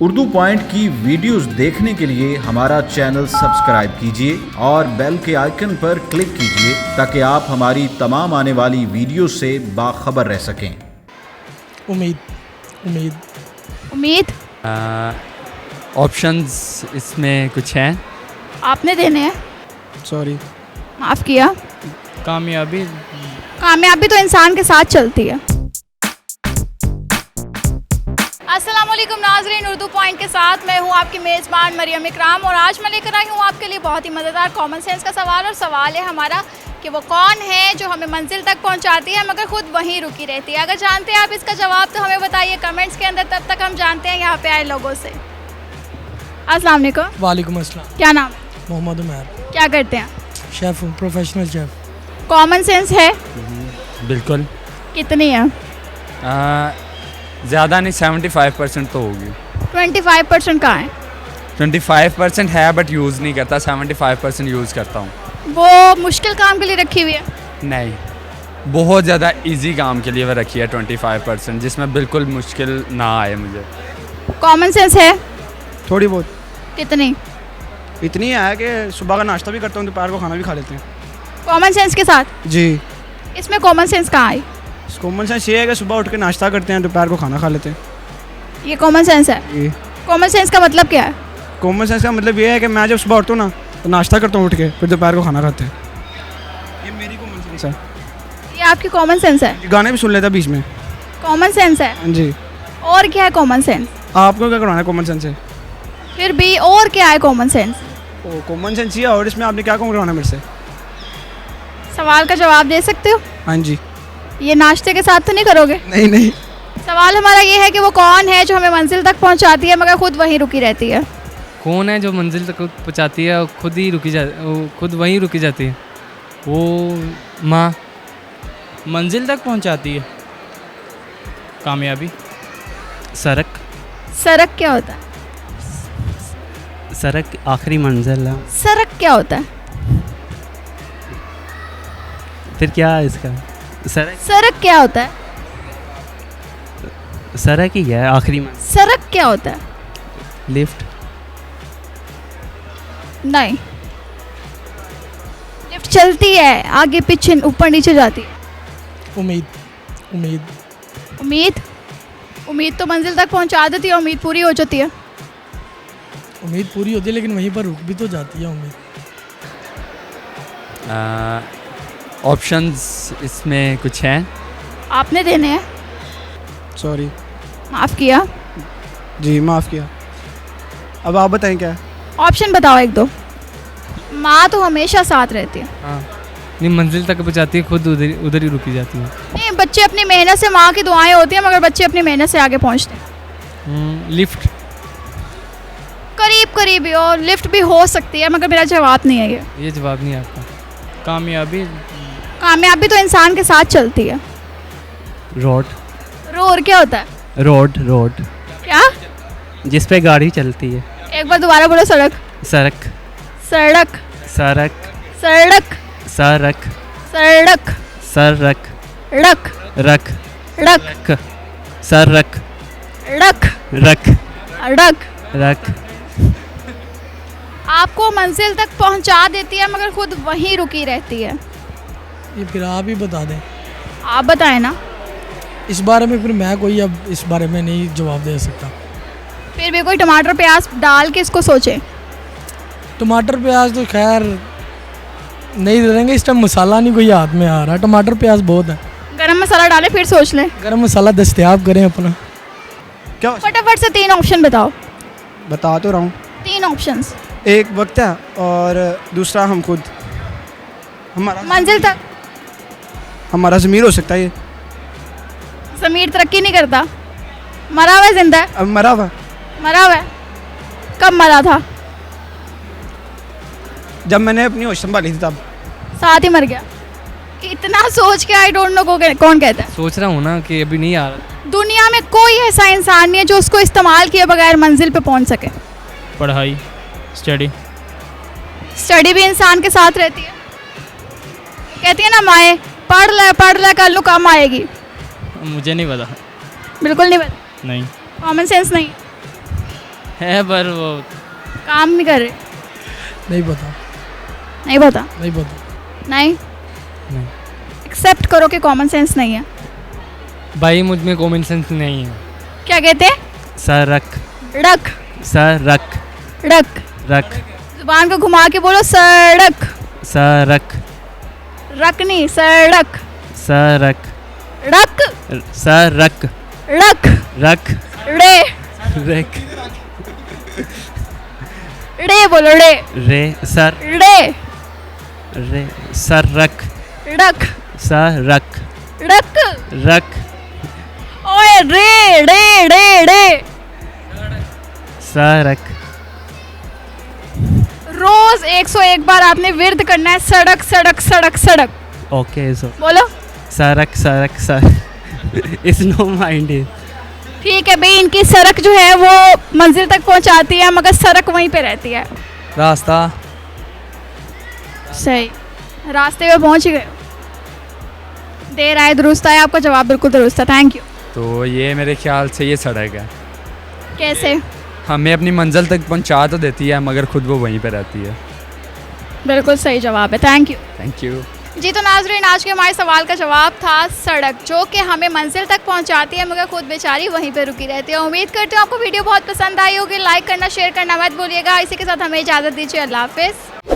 Urdu point की videos देखने के लिए हमारा चैनल सब्सक्राइब कीजिए और बेल के आइकन पर क्लिक कीजिए ताकि आप हमारी तमाम आने वाली वीडियो से बाखबर रह सकें। उम्मीद उम्मीद उम्मीद ऑप्शंस इसमें कुछ हैं? आपने देने हैं। सॉरी माफ़ किया। कामयाबी कामयाबी तो इंसान के साथ चलती है। अस्सलाम वालेकुम नाज़रीन, उर्दू पॉइंट के साथ मैं हूँ आपकी मेज़बान मरियम इकराम और आज मैं लेकर आई हूँ आपके लिए बहुत ही मज़ेदार कॉमन सेंस का सवाल। और सवाल है हमारा कि वो कौन है जो हमें मंजिल तक पहुँचाती है मगर ख़ुद वहीं रुकी रहती है। अगर जानते हैं आप इसका जवाब तो हमें बताइए कमेंट्स के अंदर, तब तक हम जानते हैं यहाँ पे आए लोगों से। अस्सलाम वालेकुम। वालेकुम अस्सलाम। क्या नाम है? मोहम्मद उमर। क्या करते हैं? शेफ़ हूँ, प्रोफेशनल शेफ़। कॉमन सेंस है बिल्कुल। कितनी है? ज़्यादा नहीं, 75% तो होगी। 25% कहाँ है? 25% है बट यूज़ नहीं करता, 75% यूज़ करता हूँ। वो मुश्किल काम के लिए रखी हुई है? नहीं, बहुत ज़्यादा इजी काम के लिए वो रखी है 25%, जिसमें बिल्कुल मुश्किल ना आए मुझे। कॉमन सेंस है थोड़ी बहुत। कितनी? इतनी है कि सुबह का नाश्ता भी करता हूँ, दोपहर को खाना भी खा लेते हैं। कॉमन सेंस के साथ जी। इसमें कॉमन सेंस कहाँ आई? कॉमन सेंस ये है कि सुबह उठ के नाश्ता करते हैं, दोपहर को खाना खा लेते हैं। ये कॉमन सेंस है। ये कॉमन सेंस का मतलब क्या है? कॉमन सेंस का मतलब ये है कि मैं जब सुबह उठता हूँ ना तो नाश्ता करता हूँ उठ के, फिर दोपहर को खाना खाते हैं। ये मेरी कॉमन सेंस है। ये आपकी कॉमन सेंस है। गाने भी सुन लेता बीच में। कॉमन सेंस है। हाँ जी। और क्या है कॉमन सेंस? आपको क्या करवाना है कॉमन सेंस से? फिर भी और क्या है कॉमन सेंस? ओ कॉमन सेंस ये, और इसमें आपने क्या करवाना है मेरे से? सवाल का जवाब दे सकते हो? हाँ जी। ये नाश्ते के साथ तो नहीं करोगे? नहीं नहीं। सवाल हमारा ये है कि वो कौन है जो हमें मंजिल तक पहुंचाती है मगर खुद वहीं रुकी रहती है। कौन है जो मंजिल तक पहुंचाती है और खुद वहीं रुकी जाती है? वो माँ मंजिल तक पहुंचाती है। कामयाबी। सड़क। सड़क क्या होता है? सड़क आखिरी मंजिल है। सड़क क्या होता है? फिर क्या है इसका? सड़क सड़क क्या होता है? सड़क ही है आखिरी मंजिल। सड़क क्या होता है? लिफ्ट। नहीं, लिफ्ट चलती है, आगे पीछे ऊपर नीचे जाती है। उम्मीद उम्मीद उम्मीद उम्मीद तो मंजिल तक पहुंचा देती है, उम्मीद पूरी हो जाती है। उम्मीद पूरी होती है लेकिन वहीं पर रुक भी तो जाती है उम्मीद। ऑप्शंस इसमें कुछ हैं? आपने देने हैं। सॉरी। माफ़ किया। जी माफ़ किया। अब आप बताएं क्या है? ऑप्शन बताओ एक दो। माँ तो हमेशा साथ रहती है। हाँ, नहीं मंजिल तक पहुंचाती है, खुद उधर ही रुकी जाती है। नहीं, बच्चे अपनी मेहनत से, माँ की दुआएं होती हैं मगर बच्चे अपनी मेहनत से आगे पहुँचते हैं। लिफ्ट। करीब करीब ही, और लिफ्ट भी हो सकती है मगर मेरा जवाब नहीं है ये जवाब नहीं है आपका। कामयाबी कामयाबी तो इंसान के साथ चलती है। रोड। रोड क्या होता है? रोड रोड क्या? जिस पे गाड़ी चलती है। एक बार दोबारा बोलो। सड़क। सड़क। सड़क। सड़क। सड़क। सड़क। सड़क। सड़क। रक। रख। रक। सड़क। रक। रख। रक। रख। आपको मंजिल तक पहुंचा देती है मगर खुद वहीं रुकी रहती है। ये फिर आप ही बता दें। आप बताएं ना। इस बारे में फिर मैं कोई अब इस बारे में नहीं जवाब दे सकता। फिर भी कोई टमाटर प्याज डाल के इसको सोचे। टमाटर प्याज तो खैर नहीं दे देंगे, इस टाइम मसाला नहीं कोई हाथ में आ रहा। टमाटर प्याज बहुत है। गरम मसाला डाले फिर सोच लें। गरम मसाला दस्तयाब करें अपना। क्या? फटाफट से 3 ऑप्शन बताओ। बता तो रहा हूँ। 3 ऑप्शंस। एक वक्त है और दूसरा हम खुद। हमारा मंजिल तक। हमारा ज़मीर हो सकता है ये। ज़मीर तरक्की नहीं करता। मरा हुआ है, जिंदा है? अब मरा हुआ। मरा हुआ है। कब मरा था? जब मैंने अपनी होश संभाली थी तब। साथ ही मर गया। इतना सोच के आई डोंट नो कौन कहता है? सोच रहा हूँ ना कि अभी नहीं आ रहा। दुनिया में कोई ऐसा इंसान नहीं है जो उसको इस्तेमाल किए बगैर मंजिल पे पहुंच सके। पढ़ाई, स्टडी। स्टडी भी इंसान के साथ रहती है। कहती है ना माए, पढ़ ले कल नु काम आएगी। मुझे नहीं पता। बिल्कुल नहीं पता। नहीं। कॉमन सेंस नहीं। है पर वो काम नहीं कर रहे? नहीं पता, नहीं पता? नहीं पता। नहीं नहीं। एक्सेप्ट करो कि कॉमन सेंस नहीं है। भाई मुझ में कॉमन सेंस नहीं है। क्या कहते हैं? सड़क रख, सड़क रख, रख जुबान को घुमा के बोलो सड़क। सड़क रख नहीं, सड़क। सड़क रख, सड़क रख, रख रे, रख रे बोलो, रे, रे सर रे, रे सड़क रख, सड़क रख। रख ओए रे, रे, रे, रे। सड़क रोज 101 बार आपने विर्द करना है, सड़क सड़क सड़क सड़क। ओके सो बोलो। सड़क सड़क सड़क इट्स नो माइंड ठीक है भाई, इनकी सड़क जो है वो मंजिल तक पहुंचाती है मगर सड़क वहीं पे रहती है। रास्ता। सही, रास्ते पे पहुंच ही गए। देर आए दुरुस्त आए, आपका जवाब बिल्कुल दुरुस्त है, थैंक यू। तो ये मेरे ख्याल से ये सड़क है। कैसे? हमें अपनी मंजिल तक पहुंचा तो देती है मगर खुद वो वहीं पे रहती है। बिल्कुल सही जवाब है, थैंक यू। Thank you. जी तो नाज़रीन, आज के हमारे सवाल का जवाब था सड़क, जो कि हमें मंजिल तक पहुंचाती है मगर खुद बेचारी वहीं पे रुकी रहती है। उम्मीद करती हूँ आपको वीडियो बहुत पसंद आई होगी। लाइक करना, शेयर करना मत भूलिएगा। इसी के साथ हमें इजाज़त दीजिए, अल्लाह हाफिज़।